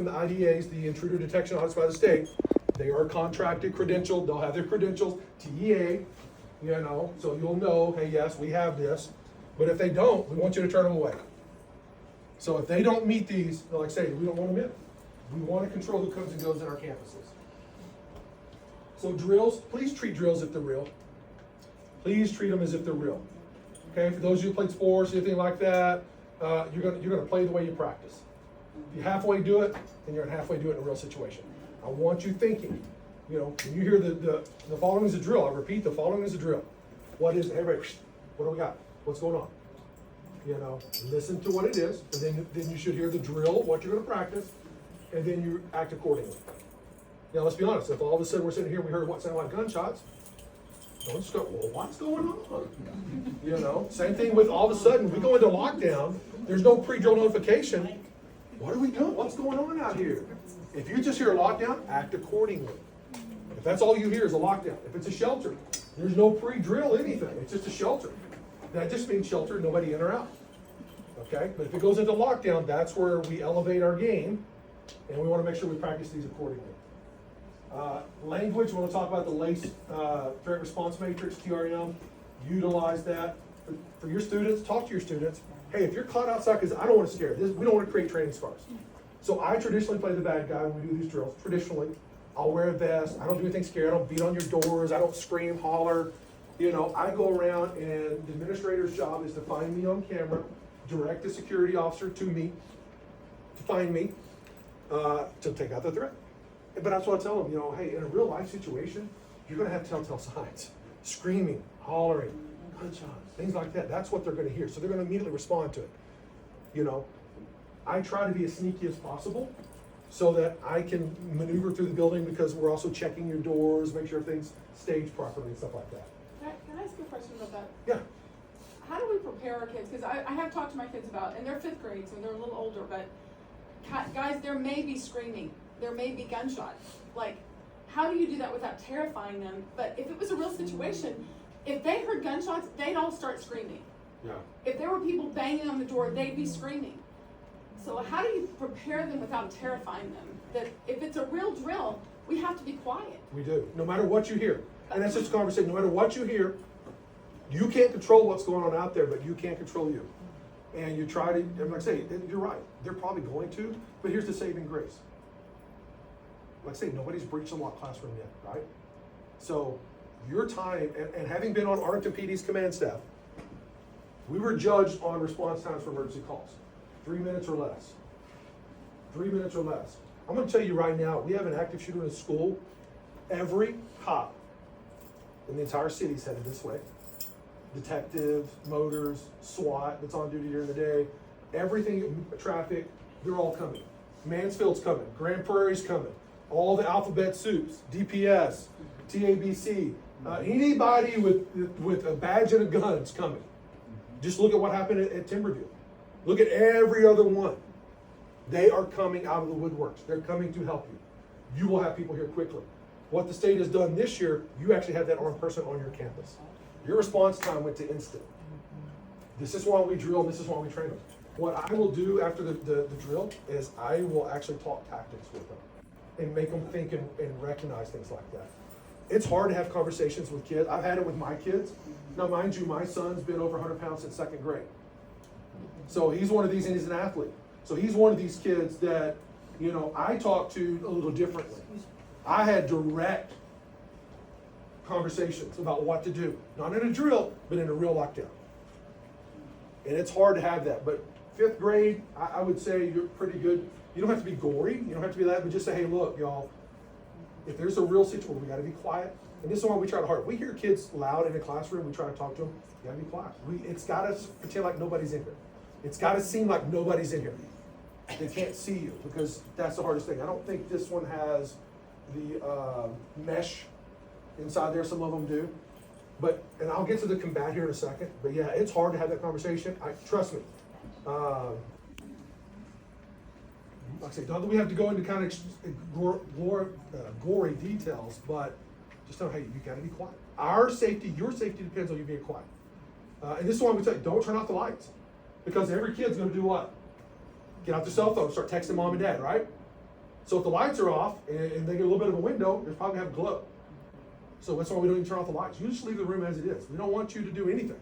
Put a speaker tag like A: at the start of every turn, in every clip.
A: the IDAs, the intruder detection audits by the state. They are contracted, credentialed, they'll have their credentials, TEA, so you'll know, hey, yes, we have this. But if they don't, we want you to turn them away. So if they don't meet these, like I say, we don't want them in. We want to control who comes and goes in our campuses. So drills, please treat drills if they're real. Please treat them as if they're real. Okay, for those of you who played sports, anything like that, you're gonna play the way you practice. If you halfway do it, then you're gonna halfway do it in a real situation. I want you thinking, when you hear the following is a drill, I repeat, the following is a drill. What is it? Everybody, what do we got? What's going on? Listen to what it is, and then you should hear the drill, what you're gonna practice, and then you act accordingly. Now let's be honest, if all of a sudden we're sitting here and we heard what sounded like gunshots, don't just go, well, what's going on? Same thing with all of a sudden, we go into lockdown, there's no pre-drill notification. What are we doing? What's going on out here? If you just hear a lockdown, act accordingly. If that's all you hear is a lockdown, if it's a shelter, there's no pre-drill anything, it's just a shelter. That just means shelter, nobody in or out. Okay, but if it goes into lockdown, that's where we elevate our game, and we want to make sure we practice these accordingly. Language, we want to talk about the LACE threat response matrix, TRM. Utilize that. For your students, talk to your students. Hey, if you're caught outside, because I don't want to scare, we don't want to create training scars. So I traditionally play the bad guy when we do these drills. Traditionally, I'll wear a vest. I don't do anything scary. I don't beat on your doors. I don't scream, holler. I go around, and the administrator's job is to find me on camera, direct the security officer to me, to find me, to take out the threat. But that's what I tell them, hey, in a real life situation, you're gonna have telltale signs. Screaming, hollering, gunshots, things like that. That's what they're gonna hear. So they're gonna immediately respond to it. I try to be as sneaky as possible so that I can maneuver through the building, because we're also checking your doors, make sure everything's staged properly and stuff like that.
B: Can I ask you a question about that?
A: Yeah.
B: How do we prepare our kids? Because I have talked to my kids about, and they're fifth grade, so they're a little older, but guys, there may be screaming. There may be gunshots. Like, how do you do that without terrifying them? But if it was a real situation, if they heard gunshots, they'd all start screaming.
A: Yeah.
B: If there were people banging on the door, they'd be screaming. So how do you prepare them without terrifying them? That if it's a real drill, we have to be quiet.
A: We do, no matter what you hear. And that's just a conversation. No matter what you hear, you can't control what's going on out there, but you can't control you. And you try to, and like I say, you're right. They're probably going to, but here's the saving grace. Like I say, nobody's breached the locked classroom yet, right? So your time, and having been on Arlington PD's command staff, we were judged on response times for emergency calls. 3 minutes or less. 3 minutes or less. I'm gonna tell you right now, we have an active shooter in a school. Every cop in the entire city is headed this way. Detectives, motors, SWAT that's on duty during the day, everything, traffic, they're all coming. Mansfield's coming, Grand Prairie's coming, all the alphabet soups, DPS, TABC, anybody with a badge and a gun's coming. Just look at what happened at Timberview. Look at every other one. They are coming out of the woodworks. They're coming to help you. You will have people here quickly. What the state has done this year, you actually have that armed person on your campus. Your response time went to instant. This is why we drill, and this is why we train them. What I will do after the drill is I will actually talk tactics with them and make them think and recognize things like that. It's hard to have conversations with kids. I've had it with my kids. Now, mind you, my son's been over 100 pounds since second grade. So he's one of these, and he's an athlete. So he's one of these kids that, I talk to a little differently. I had direct conversations about what to do. Not in a drill, but in a real lockdown. And it's hard to have that. But fifth grade, I would say you're pretty good. You don't have to be gory. You don't have to be that, but just say, hey, look, y'all, if there's a real situation, we got to be quiet. And this is why we try to hard. We hear kids loud in a classroom. We try to talk to them. You got to be quiet. It's got to pretend like nobody's in here. It's got to seem like nobody's in here. They can't see you, because that's the hardest thing. I don't think this one has the mesh inside there. Some of them do. And I'll get to the combat here in a second. But yeah, it's hard to have that conversation. Trust me. Like I say, not that we have to go into kind of gory details, but just know, hey, you got to be quiet. Our safety, your safety depends on you being quiet. And this is why we tell you, don't turn off the lights, because every kid's going to do what? Get out their cell phone, start texting mom and dad, right? So if the lights are off and they get a little bit of a window, there's probably gonna have glow. So that's why we don't even turn off the lights. You just leave the room as it is. We don't want you to do anything.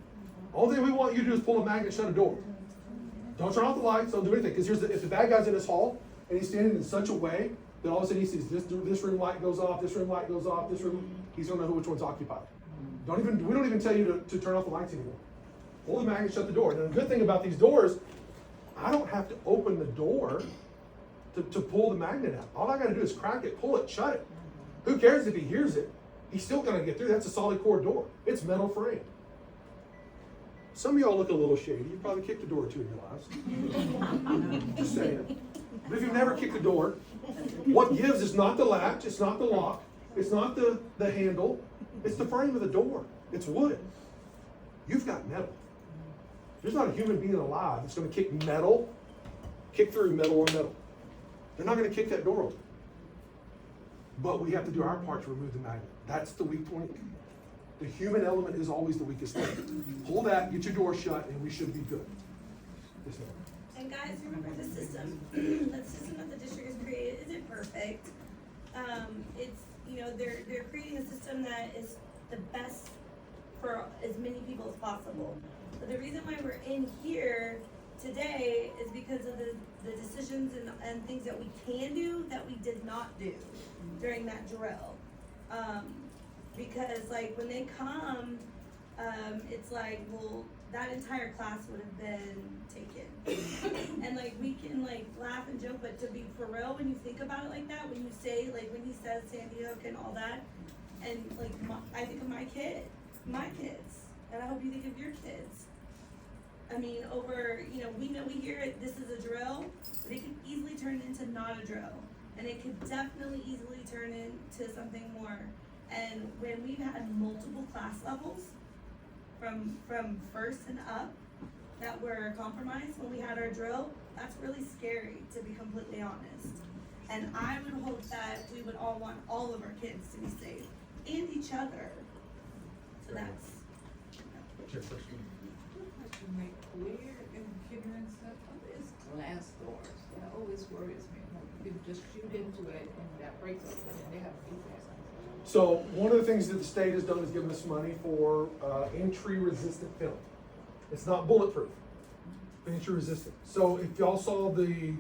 A: Only thing we want you to do is pull a magnet, shut a door. Don't turn off the lights, don't do anything. Because if the bad guy's in this hall and he's standing in such a way that all of a sudden he sees this room light goes off, this room light goes off, this room, he's gonna know which one's occupied. We don't even tell you to turn off the lights anymore. Pull the magnet, shut the door. And the good thing about these doors, I don't have to open the door to pull the magnet out. All I gotta do is crack it, pull it, shut it. Who cares if he hears it? He's still gonna get through. That's a solid core door. It's metal frame. Some of y'all look a little shady. You probably kicked a door or two in your lives. Just saying. But if you've never kicked a door, what gives is not the latch, it's not the lock, it's not the handle, it's the frame of the door. It's wood. You've got metal. There's not a human being alive that's going to kick through metal on metal. They're not going to kick that door open. But we have to do our part to remove the magnet. That's the weak point. The human element is always the weakest thing. Pull that, get your door shut, and we should be good. Yes, ma'am.
C: And guys, remember the system. The system that the district has created isn't perfect. It's, they're creating a system that is the best for as many people as possible. But the reason why we're in here today is because of the decisions and things that we can do that we did not do during that drill. Because like when they come, it's like, well, that entire class would have been taken. And like we can like laugh and joke, but to be for real, when you think about it like that, when you say like when he says Sandy Hook and all that, and like I think of my kids, and I hope you think of your kids. I mean, we know we hear it, this is a drill, but it could easily turn into not a drill. And it could definitely easily turn into something more. And when we've had multiple class levels, from first and up, that were compromised when we had our drill, that's really scary, to be completely honest. And I would hope that we would all want all of our kids to be safe, and each other. So that's.
A: Your first one.
D: Make clear in computer and stuff, it's glass doors. That always worries me. When people just shoot into it and that breaks open and they have a defense.
A: So one of the things that the state has done is given us money for entry resistant film. It's not bulletproof, entry resistant. So if y'all saw the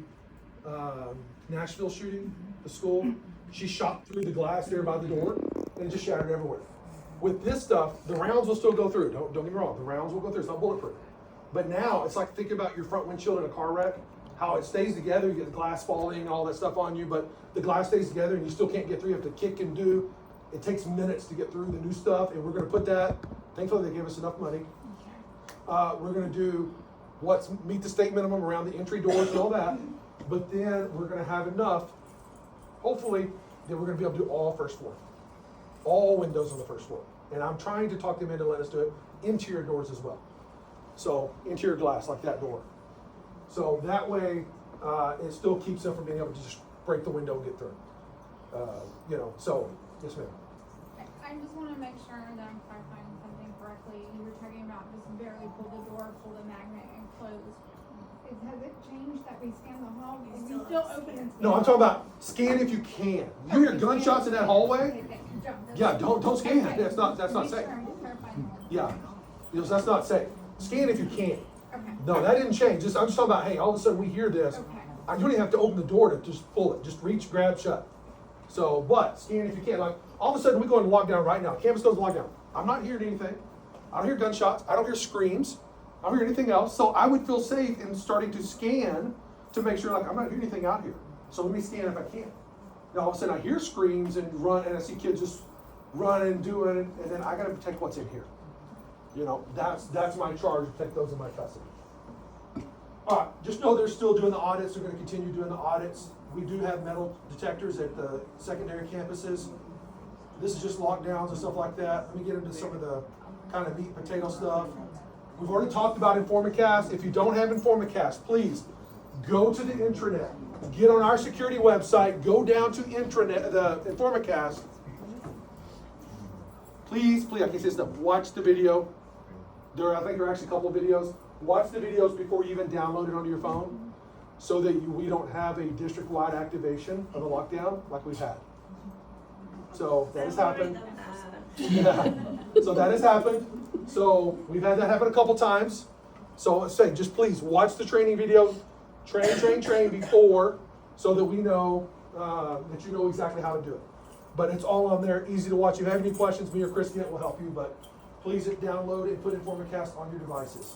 A: Nashville shooting, the school, she shot through the glass there by the door and it just shattered everywhere. With this stuff, the rounds will still go through. Don't get me wrong, the rounds will go through. It's not bulletproof. But now it's like, think about your front windshield in a car wreck, how it stays together. You get the glass falling and all that stuff on you, but the glass stays together and you still can't get through. You have to kick and do. It takes minutes to get through the new stuff, and we're going to put that. Thankfully, they gave us enough money. We're going to do meet the state minimum around the entry doors and all that. But then we're going to have enough, hopefully, that we're going to be able to do all first floor, all windows on the first floor. And I'm trying to talk them into let us do it. Interior doors as well. So interior glass like that door. So that way, it still keeps them from being able to just break the window and get through. So yes, ma'am.
E: I just want to make sure that I'm clarifying something correctly. You were talking about just barely pull the door, pull the magnet, and close. Has it changed that we scan the hall?
C: We
E: Is
C: still
E: we still
C: have to
E: open
C: scan.
E: and scan?
A: No, I'm talking about scan if you can. You hear gunshots in that hallway? Yeah, don't scan. That's not safe. Yeah, because that's not safe. Scan if you can.
E: Okay.
A: No, that didn't change. I'm just talking about, hey, all of a sudden we hear this.
E: Okay.
A: You don't even have to open the door to just pull it. Just reach, grab, shut. So, but scan if you can. Like all of a sudden we go into lockdown right now. Campus goes into lockdown. I'm not hearing anything. I don't hear gunshots. I don't hear screams. I don't hear anything else. So I would feel safe in starting to scan to make sure, like, I'm not hearing anything out here. So let me scan if I can. Now all of a sudden I hear screams and run, and I see kids just running and doing it, and then I gotta protect what's in here. That's my charge, protect those in my custody. All right, just know they're still doing the audits. They're gonna continue doing the audits. We do have metal detectors at the secondary campuses. This is just lockdowns and stuff like that. Let me get into some of the kind of meat and potato stuff. We've already talked about Informacast. If you don't have Informacast, please go to the intranet. Get on our security website. Go down to intranet, the Informacast. Please, I can't say this stuff. Watch the video. I think there are actually a couple of videos. Watch the videos before you even download it onto your phone. so that we don't have a district-wide activation of a lockdown like we've had. So that has happened. Yeah. So that has happened. So we've had that happen a couple times. So let's say, just please watch the training video, train before, so that we know that you know exactly how to do it. But it's all on there, easy to watch. If you have any questions, me or Chris will help you. But please download and put InformaCast on your devices,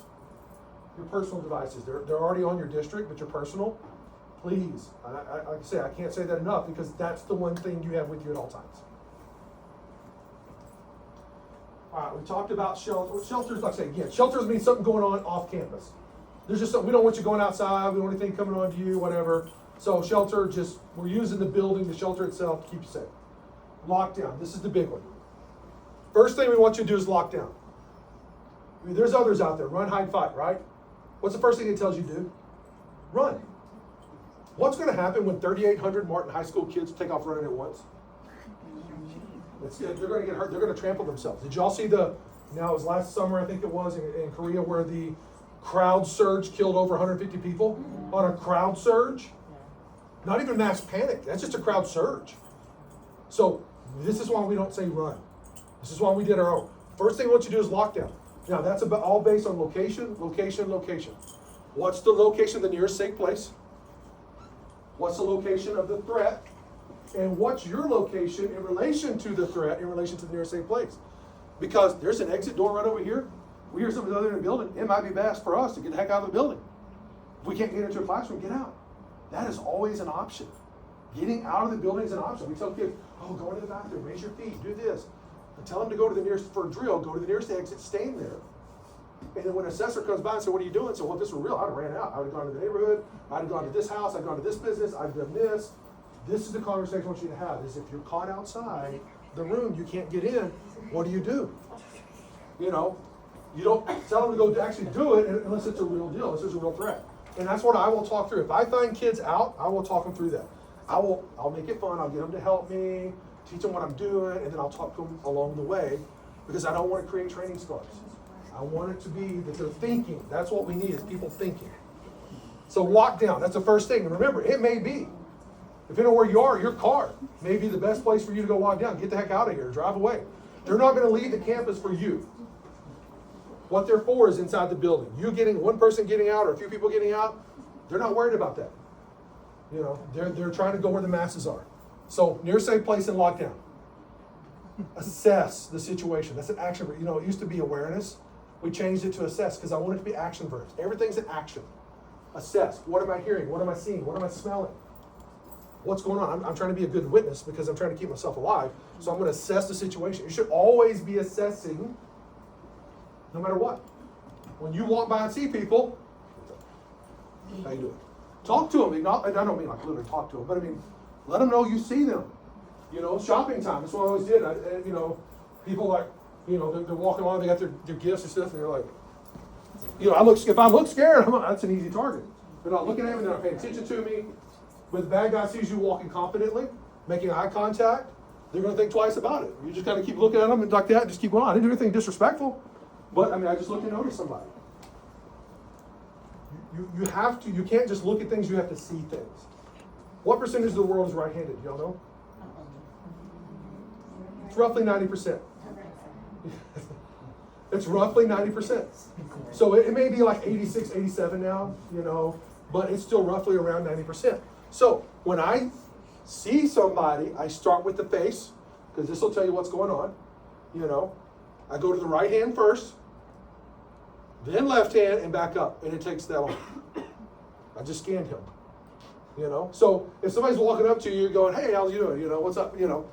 A: your personal devices. They're already on your district, but your personal. Please, like I say, I can't say that enough because that's the one thing you have with you at all times. All right, we talked about shelters. Shelters, like I say, again, shelters means something going on off campus. There's just something, we don't want you going outside, we don't want anything coming on to you, whatever. So shelter, just, we're using the building, the shelter itself to keep you safe. Lockdown, this is the big one. First thing we want you to do is lock down. I mean, there's others out there, run, hide, fight, right? What's the first thing it tells you to do? Run. What's gonna happen when 3,800 Martin High School kids take off running at once? They're going to get hurt. They're going to trample themselves. Did y'all see now it was last summer, I think it was, in Korea, where the crowd surge killed over 150 people on a crowd surge? Not even mass panic. That's just a crowd surge. So this is why we don't say run. This is why we did our own. First thing we want you to do is lockdown. Now that's all based on location. What's the location of the nearest safe place? What's the location of the threat? And what's your location in relation to the threat, in relation to the nearest safe place? Because there's an exit door right over here. We hear something other in the building. It might be best for us to get the heck out of the building. If we can't get into a classroom, get out. That is always an option. Getting out of the building is an option. We tell kids, oh, go into the bathroom, raise your feet, do this. And tell them to go to the nearest, for a drill, go to the nearest exit, stay in there. And then when an assessor comes by and says, what are you doing? So, well, if this were real, I'd have ran out. I would have gone to the neighborhood. I'd have gone to this house. I'd gone to this business. I'd done this. This is the conversation I want you to have, is if you're caught outside the room, you can't get in, what do? You know, you don't tell them to go to actually do it unless it's a real deal, unless there's a real threat. And that's what I will talk through. If I find kids out, I will talk them through that. I'll make it fun, I'll get them to help me, teach them what I'm doing, and then I'll talk to them along the way, because I don't want to create training scars. I want it to be that they're thinking. That's what we need, is people thinking. So lockdown, that's the first thing. And remember, it may be, depending on where you are, your car may be the best place for you to go lock down. Get the heck out of here, drive away. They're not going to leave the campus for you. What they're for is inside the building. One person getting out or a few people getting out, they're not worried about that. You know, they're trying to go where the masses are. So near safe place and lockdown. Assess the situation. That's an action verb. You know, it used to be awareness. We changed it to assess because I want it to be action verbs. Everything's an action. Assess. What am I hearing? What am I seeing? What am I smelling? What's going on? I'm trying to be a good witness because I'm trying to keep myself alive. So I'm going to assess the situation. You should always be assessing, no matter what. When you walk by and see people, how you doing? Talk to them. And I don't mean like literally talk to them, but I mean, let them know you see them. You know, shopping time. That's what I always did. You know, people like, you know, they're walking along, they got their gifts and stuff, and they're like, you know, if I look scared, that's an easy target. They're not looking at me, they're not paying attention to me. But the bad guy sees you walking confidently, making eye contact, they're going to think twice about it. You just got to keep looking at them and like that, and just keep going on. I didn't do anything disrespectful, but I mean, I just looked and noticed somebody. You have to, you can't just look at things, you have to see things. What percentage of the world is right-handed? Do y'all know? It's roughly 90%. It's roughly 90%. So it may be like 86, 87 now, you know, but it's still roughly around 90%. So when I see somebody, I start with the face, because this will tell you what's going on. You know, I go to the right hand first, then left hand, and back up, and it takes that long. I just scanned him. You know, so if somebody's walking up to you, going, "Hey, how you doing? You know, what's up?" You know,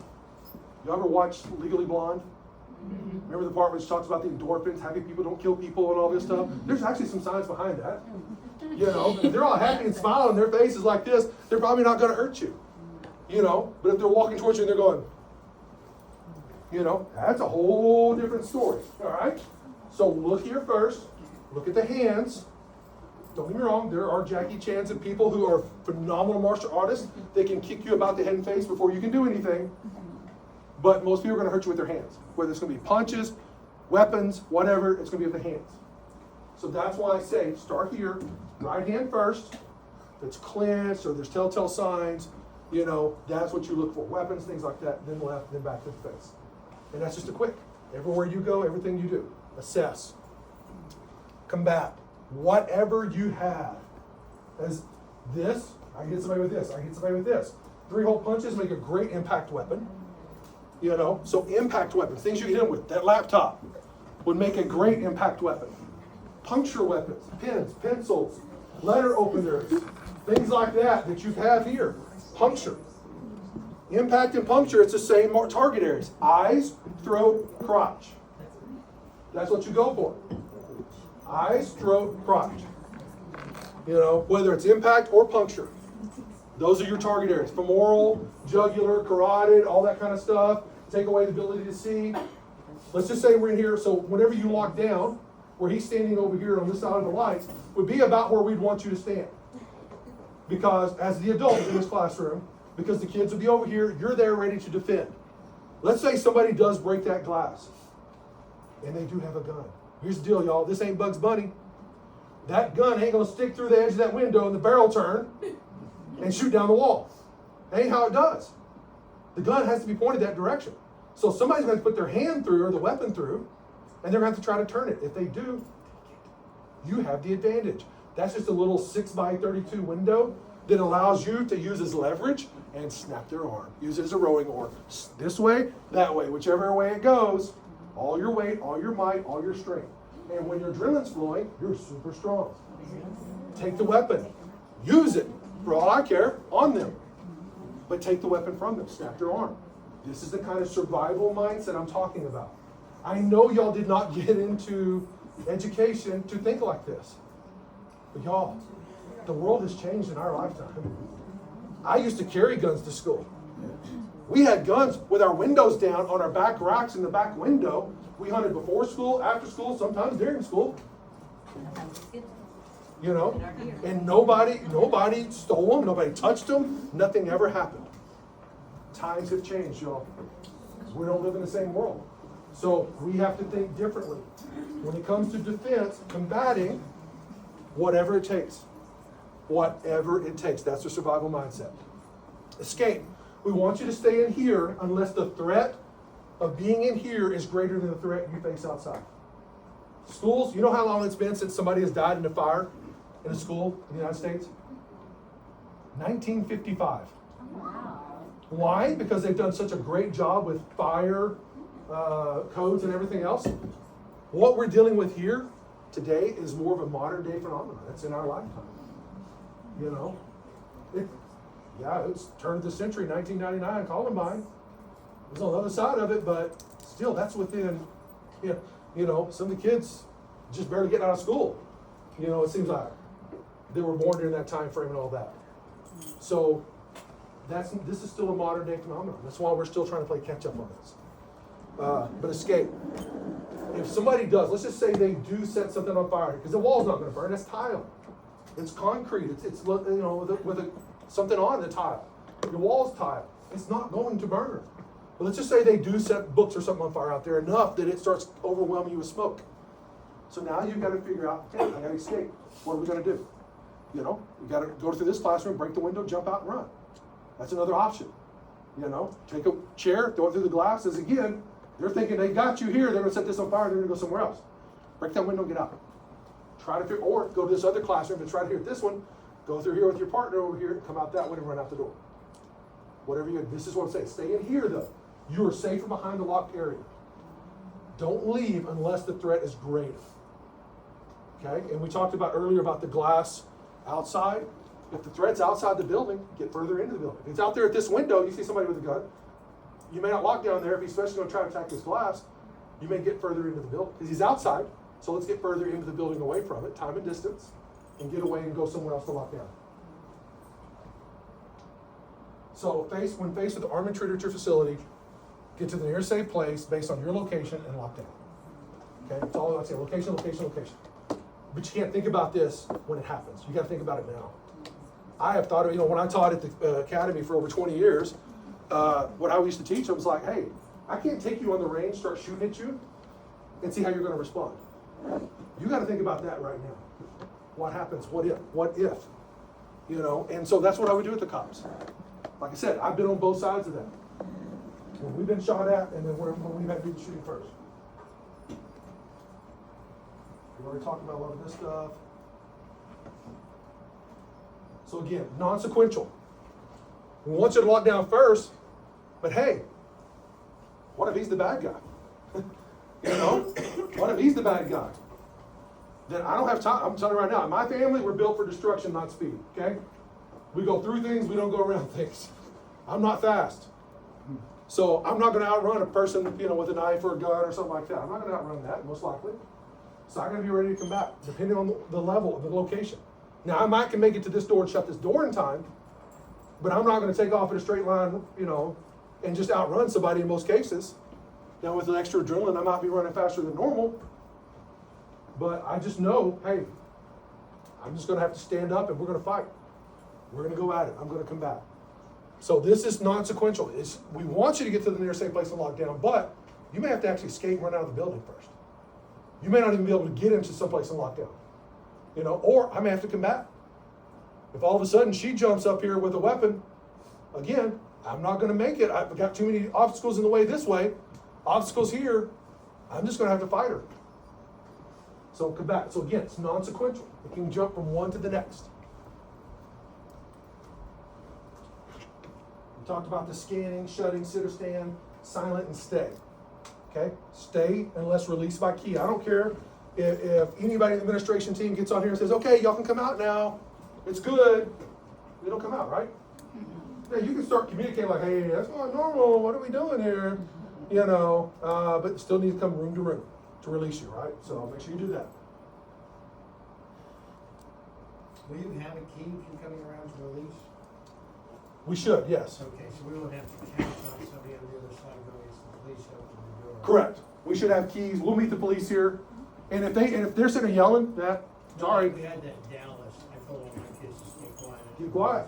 A: you ever watch Legally Blonde? Mm-hmm. Remember the part which talks about the endorphins, happy people don't kill people, and all this stuff? There's actually some science behind that. You know, if they're all happy and smiling, their face is like this, they're probably not going to hurt you. You know, but if they're walking towards you and they're going, you know, that's a whole different story. All right? So look here first. Look at the hands. Don't get me wrong, there are Jackie Chans and people who are phenomenal martial artists. They can kick you about the head and face before you can do anything. But most people are going to hurt you with their hands. Whether it's going to be punches, weapons, whatever, it's going to be with the hands. So that's why I say start here, right hand first, that's clenched or there's telltale signs, you know, that's what you look for. Weapons, things like that, then left, then back to the face. And that's just a quick. Everywhere you go, everything you do. Assess. Combat. Whatever you have. As this, I hit somebody with this, I hit somebody with this. 3-hole punches make a great impact weapon. You know, so impact weapons, things you hit them with, that laptop would make a great impact weapon. Puncture weapons, pens, pencils, letter openers, things like that you have here. Puncture. Impact and puncture, it's the same target areas. Eyes, throat, crotch. That's what you go for. Eyes, throat, crotch. You know, whether it's impact or puncture. Those are your target areas. Femoral, jugular, carotid, all that kind of stuff. Take away the ability to see. Let's just say we're in here, so whenever you lock down, where he's standing over here on this side of the lights, would be about where we'd want you to stand. Because as the adult in this classroom, because the kids would be over here, you're there ready to defend. Let's say somebody does break that glass, and they do have a gun. Here's the deal, y'all. This ain't Bugs Bunny. That gun ain't gonna stick through the edge of that window and the barrel turn and shoot down the wall. That ain't how it does. The gun has to be pointed that direction. So somebody's going to put their hand through or the weapon through, and they're going to have to try to turn it. If they do, you have the advantage. That's just a little 6x32 window that allows you to use as leverage and snap their arm. Use it as a rowing oar. This way, that way, whichever way it goes, all your weight, all your might, all your strength. And when your adrenaline's flowing, you're super strong. Take the weapon. Use it, for all I care, on them. But take the weapon from them. Snap their arm. This is the kind of survival mindset I'm talking about. I know y'all did not get into education to think like this. But y'all, the world has changed in our lifetime. I used to carry guns to school. We had guns with our windows down on our back racks in the back window. We hunted before school, after school, sometimes during school. You know, and nobody stole them, nobody touched them, nothing ever happened. Times have changed, y'all. We don't live in the same world. So we have to think differently. When it comes to defense, combating, whatever it takes. Whatever it takes. That's the survival mindset. Escape. We want you to stay in here unless the threat of being in here is greater than the threat you face outside. Schools, you know how long it's been since somebody has died in a fire in a school in the United States? 1955.
E: Wow.
A: Why? Because they've done such a great job with fire codes and everything else. What we're dealing with here today is more of a modern day phenomenon. That's in our lifetime. You know, it's turn of the century, 1999, Columbine. It was on the other side of it, but still, that's within, you know, some of the kids just barely getting out of school. You know, it seems like they were born during that time frame and all that. So this is still a modern day phenomenon. That's why we're still trying to play catch up on this. But escape. If somebody does, let's just say they do set something on fire, because the wall's not going to burn. That's tile. It's concrete. It's you know, with something on the tile. Your wall's tile. It's not going to burn. But let's just say they do set books or something on fire out there enough that it starts overwhelming you with smoke. So now you've got to figure out, okay, I got to escape. What are we going to do? You know, we got to go through this classroom, break the window, jump out and run. That's another option. You know, take a chair, throw it through the glasses. Again, they're thinking they got you here. They're going to set this on fire. They're going to go somewhere else. Break that window and get out. Try to, or go to this other classroom and try to hit this one. Go through here with your partner over here, come out that way and run out the door. Whatever you do. This is what I'm saying. Stay in here though. You are safer behind the locked area. Don't leave unless the threat is greater. Okay? And we talked about earlier about the glass outside. If the threat's outside the building, get further into the building. If it's out there at this window, you see somebody with a gun. You may not lock down there if he's especially going to try to attack this glass. You may get further into the building because he's outside. So let's get further into the building away from it, time and distance, and get away and go somewhere else to lock down. So when faced with an armed intruder at your facility, get to the nearest safe place based on your location and lock down. Okay, that's all I say. Location, location, location. But you can't think about this when it happens. You got to think about it now. I have thought of, you know, when I taught at the academy for over 20 years, what I used to teach, I was like, hey, I can't take you on the range, start shooting at you, and see how you're going to respond. You got to think about that right now. What happens? What if? What if? You know, and so that's what I would do with the cops. Like I said, I've been on both sides of that. When we've been shot at, and then when we've had people shooting first. We already talked about a lot of this stuff. So again, non-sequential. We want you to lock down first, but hey, what if he's the bad guy? You know, what if he's the bad guy? Then I don't have time. I'm telling you right now, in my family, we're built for destruction, not speed, okay? We go through things, we don't go around things. I'm not fast. So I'm not gonna outrun a person, you know, with a knife or a gun or something like that. I'm not gonna outrun that, most likely. So I'm gonna be ready to combat, depending on the level, the location. Now, I might can make it to this door and shut this door in time, but I'm not gonna take off in a straight line, you know, and just outrun somebody in most cases. Now, with an extra adrenaline, I might be running faster than normal, but I just know, hey, I'm just gonna have to stand up and we're gonna fight. We're gonna go at it, I'm gonna combat. So this is non-sequential. We want you to get to the nearest safe place and lock down, but you may have to actually escape and run out of the building first. You may not even be able to get into someplace and lock down. You know, or I may have to combat. If all of a sudden she jumps up here with a weapon, again, I'm not gonna make it. I've got too many obstacles in the way this way, obstacles here, I'm just gonna have to fight her. So combat. So again, it's non-sequential. It can jump from one to the next. We talked about the scanning, shutting, sit or stand, silent and stay. Okay? Stay unless released by key. I don't care if anybody in the administration team gets on here and says, okay, y'all can come out now. It's good. They don't come out, right? Yeah, you can start communicating like, hey, that's not normal. What are we doing here? You know, but you still need to come room to room to release you, right? So make sure you do that.
F: Will you have a key if you're coming around to release?
A: We should, yes.
F: Okay, so we won't have to count on somebody on the other side going, it's the police open the door.
A: Correct. We should have keys. We'll meet the police here. And if they're sitting there yelling, sorry,
F: We had that in Dallas, I told all my kids to stay quiet.
A: keep quiet.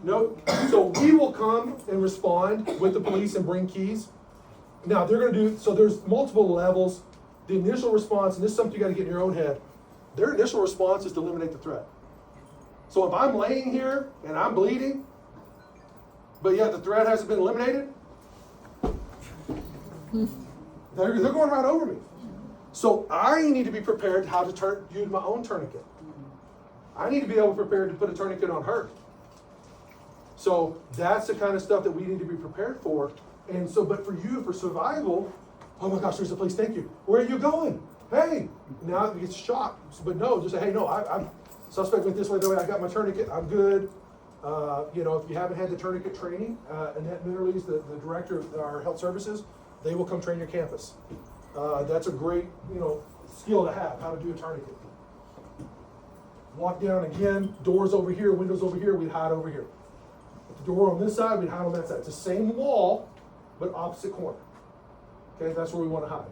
A: No, so we will come and respond with the police and bring keys. Now they're gonna do, so there's multiple levels. The initial response, and this is something you gotta get in your own head, their initial response is to eliminate the threat. So if I'm laying here and I'm bleeding, but yet the threat hasn't been eliminated, they're going right over me. So I need to be prepared how to use my own tourniquet. I need to be able to prepare to put a tourniquet on her. So that's the kind of stuff that we need to be prepared for. And so, but for you, for survival, oh my gosh, there's the police, thank you. Where are you going? Hey, now it gets shot. But no, just say, hey, no, I'm suspect went this way, that way, I got my tourniquet, I'm good. You know, if you haven't had the tourniquet training, Annette Minnerly's the director of our health services, they will come train your campus. That's a great, you know, skill to have, how to do a tourniquet. Lock down again, doors over here, windows over here, we'd hide over here. If the door on this side, we'd hide on that side. It's the same wall, but opposite corner. Okay, that's where we want to hide.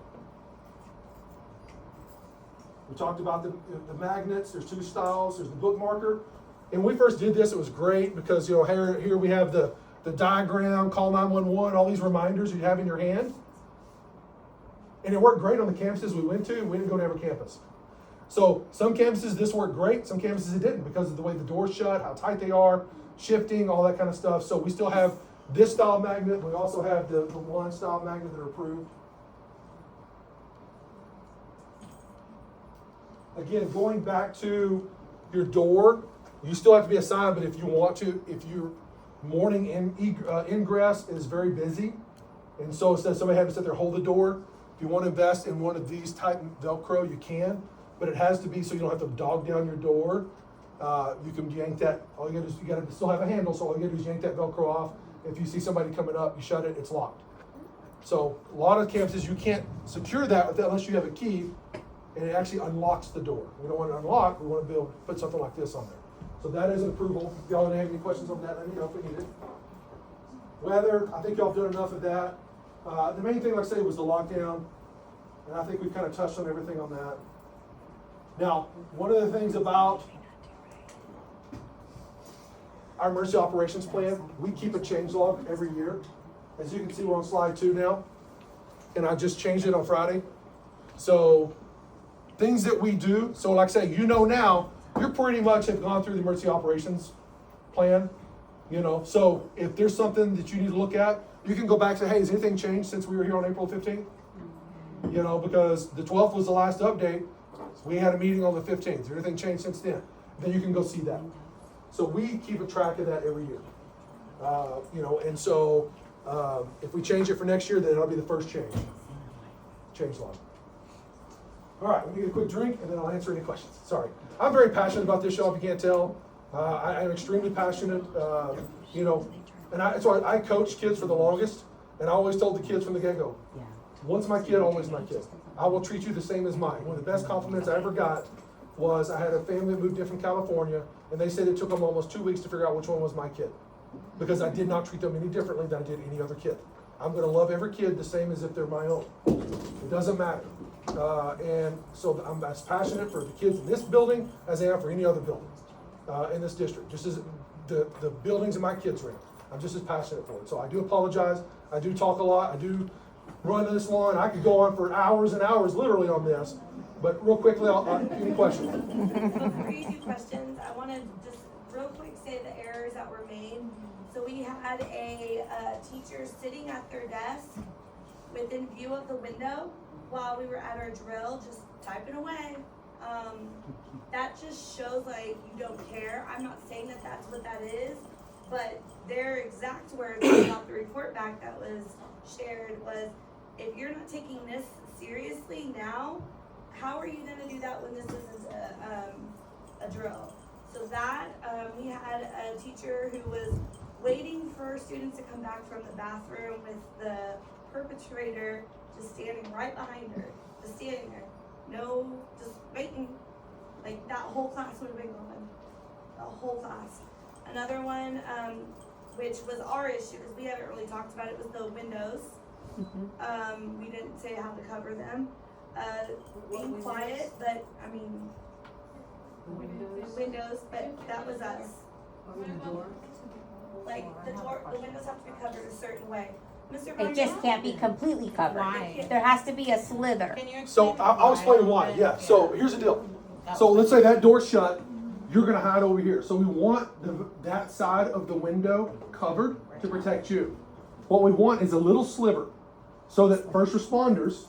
A: We talked about the magnets. There's two styles. There's the bookmarker. And when we first did this, it was great because, you know, here we have the diagram, call 911, all these reminders you have in your hand. And it worked great on the campuses we went to. We didn't go to every campus. So some campuses, this worked great. Some campuses, it didn't because of the way the doors shut, how tight they are, shifting, all that kind of stuff. So we still have this style magnet. We also have the one style magnet that are approved. Again, going back to your door, you still have to be assigned, but if you want to, if your morning ingress is very busy, and so instead of somebody having to sit there hold the door, if you want to invest in one of these type Velcro, you can, but it has to be so you don't have to dog down your door. You can yank that, all you gotta do is you gotta still have a handle, so all you gotta do is yank that Velcro off. If you see somebody coming up, you shut it, it's locked. So a lot of campuses, you can't secure that unless you have a key, and it actually unlocks the door. We don't want it unlocked, we want to be able to put something like this on there. So that is an approval. If y'all have any questions on that, let me know if we need it. Weather, I think y'all have done enough of that. The main thing, like I say, was the lockdown, and I think we've kind of touched on everything on that. Now, one of the things about our emergency operations plan, we keep a change log every year. As you can see, we're on slide 2 now, and I just changed it on Friday. So things that we do, so like I say, you know now, you pretty much have gone through the emergency operations plan, you know, so if there's something that you need to look at, you can go back and say, hey, has anything changed since we were here on April 15th? You know, because the 12th was the last update, we had a meeting on the 15th, has anything changed since then? Then you can go see that. So we keep a track of that every year. You know, and so if we change it for next year, then it'll be the first change log. All right, let me get a quick drink and then I'll answer any questions. Sorry. I'm very passionate about this, y'all, if you can't tell. I am extremely passionate, you know, and that's why I coached kids for the longest, and I always told the kids from the get-go, once my kid, always my kid. I will treat you the same as mine. One of the best compliments I ever got was I had a family that moved in from California, and they said it took them almost 2 weeks to figure out which one was my kid, because I did not treat them any differently than I did any other kid. I'm gonna love every kid the same as if they're my own. It doesn't matter. And so I'm as passionate for the kids in this building as I am for any other building in this district. Just as the buildings that my kids ran, I'm just as passionate for it. So I do apologize. I do talk a lot. I do run this line. I could go on for hours and hours literally on this. But real quickly, any questions?
C: Before you do questions, I want to just real quick say the errors that were made. So we had a teacher sitting at their desk within view of the window while we were at our drill, just typing away. That just shows like you don't care. I'm not saying that that's what that is, but their exact words about the report back that was shared was, if you're not taking this seriously now, how are you gonna do that when this isn't a drill? So that, we had a teacher who was waiting for students to come back from the bathroom with the perpetrator just standing right behind her, just standing there. No, just waiting. Like that whole class would have been gone. The whole class. Another one, which was our issue, because we haven't really talked about it, was the windows. We didn't say how to cover them. Being quiet, but I mean, windows, but that was us. Like the windows have to be covered a certain way. Mr.
G: It just can't be completely covered.
D: Why?
G: There has to be a slither.
D: Can you
A: So I'll explain why. Yeah. So here's the deal. So let's say that door's shut. You're gonna hide over here. So we want that side of the window covered to protect you. What we want is a little sliver, so that first responders,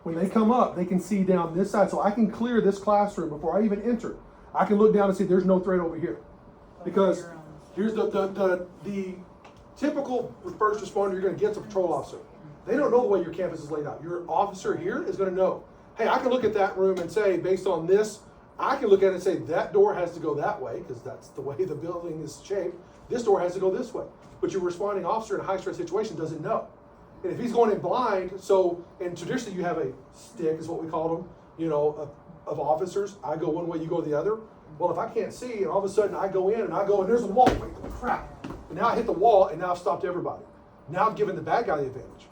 A: when they come up, they can see down this side. So I can clear this classroom before I even enter. I can look down and see there's no threat over here, because here's the typical first responder you're going to get is a patrol officer. They don't know the way your campus is laid out. Your officer here is going to know, hey, I can look at that room and say, based on this, I can look at it and say, that door has to go that way, because that's the way the building is shaped. This door has to go this way. But your responding officer in a high stress situation doesn't know. And if he's going in blind, and traditionally you have a stick, is what we call them, you know, of officers. I go one way, you go the other. Well, if I can't see, and all of a sudden I go in and there's a wall, wait, crap. And now I hit the wall, and now I've stopped everybody. Now I've given the bad guy the advantage.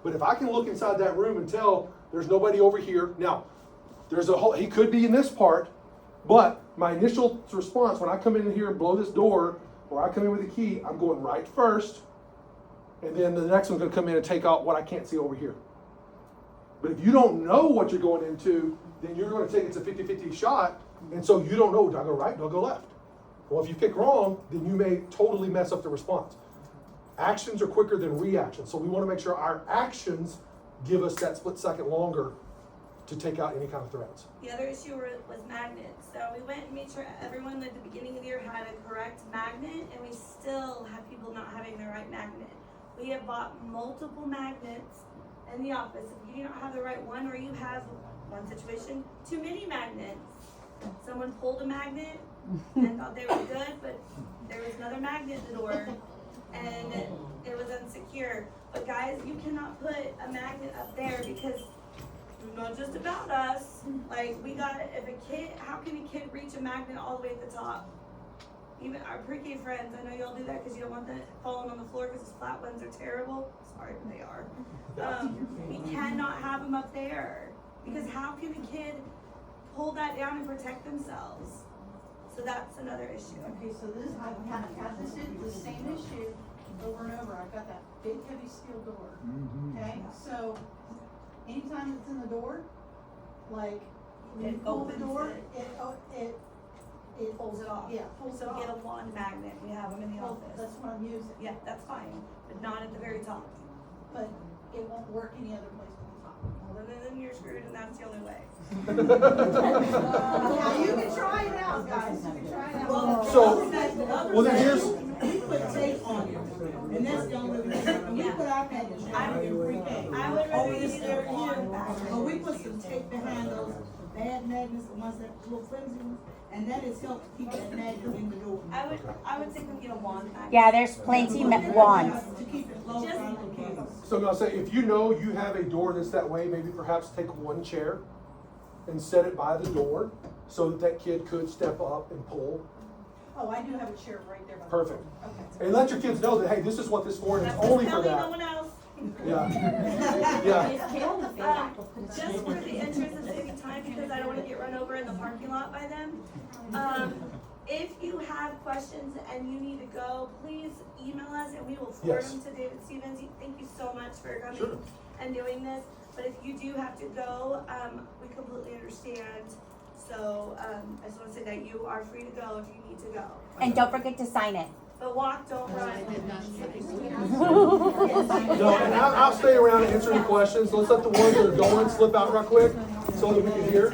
A: But if I can look inside that room and tell there's nobody over here, now, he could be in this part, but my initial response when I come in here and blow this door, or I come in with a key, I'm going right first, and then the next one's gonna come in and take out what I can't see over here. But if you don't know what you're going into, then you're gonna think it's a 50-50 shot, and so you don't know, do I go right, do I go left? Well, if you pick wrong, then you may totally mess up the response. Actions are quicker than reactions, so we wanna make sure our actions give us that split second longer to take out any kind of threats.
C: The other issue was magnets. So we went and made sure everyone at the beginning of the year had a correct magnet, and we still have people not having the right magnet. We have bought multiple magnets in the office. If you do not have the right one, or you have, one situation, too many magnets. Someone pulled a magnet and thought they were good, but there was another magnet in the door, and it was unsecure. But guys, you cannot put a magnet up there, because it's not just about us. Like, how can a kid reach a magnet all the way at the top? Even our pre-K friends, I know y'all do that because you don't want them falling on the floor because the flat ones are terrible. Sorry, they are. We cannot have them up there, because how can a kid pull that down and protect themselves? So that's another issue.
H: Okay, so I've got the same issue over and over. I've got that big heavy steel door. Okay, so anytime it's in the door, like when you pull the door, it it.
C: Pulls it off.
H: Yeah, pulls it
C: So
H: off.
C: get a wand magnet, we have them in the
H: Well,
C: office.
H: that's what I'm using.
C: Yeah, that's fine, but not at the very top.
H: But it won't work any other place but the top.
C: Well, then you're screwed and that's the only way.
H: Yeah, you can try it out, guys, you can try it out.
C: Well,
A: So,
C: the other
A: well then
C: side-
A: here's,
I: We put tape on it, and that's the only way we can, we put our package down in pre-K.
C: I would rather
I: Over
C: use
I: this
C: the
I: area
C: wand
I: here,
C: magnet.
I: but we put some tape behind those bad magnets, the ones that little flimsy ones, and that has helped keep that magnet in the door.
C: I would think we get a wand magnet.
G: Yeah, there's plenty wands.
I: To keep it closed
C: Just-
I: on the kids.
A: so I'm gonna say, if you know you have a door that's that way, maybe perhaps take one chair and set it by the door so that that kid could step up and pull.
H: Oh, I do have a chair right there. by the
A: Perfect.
H: door. Okay.
A: And let your kids know that, hey, this is what this for, and it's
C: That's
A: only
C: just
A: for
C: telling no
A: that.
C: one else.
A: Yeah. Yeah.
C: Just for the interest of saving time, because I don't wanna get run over in the parking lot by them. If you have questions and you need to go, please email us and we will forward
A: Yes.
C: them to David Stevens. Thank you so much for coming
A: Sure.
C: and doing this. But if you do have to go, we completely understand. So, I just wanna say that you are free to go if you need to go.
G: And don't forget to sign it.
C: But walk, don't run.
A: No, and I'll stay around and answer any questions. Let's let the ones that are going slip out real quick so that we can hear.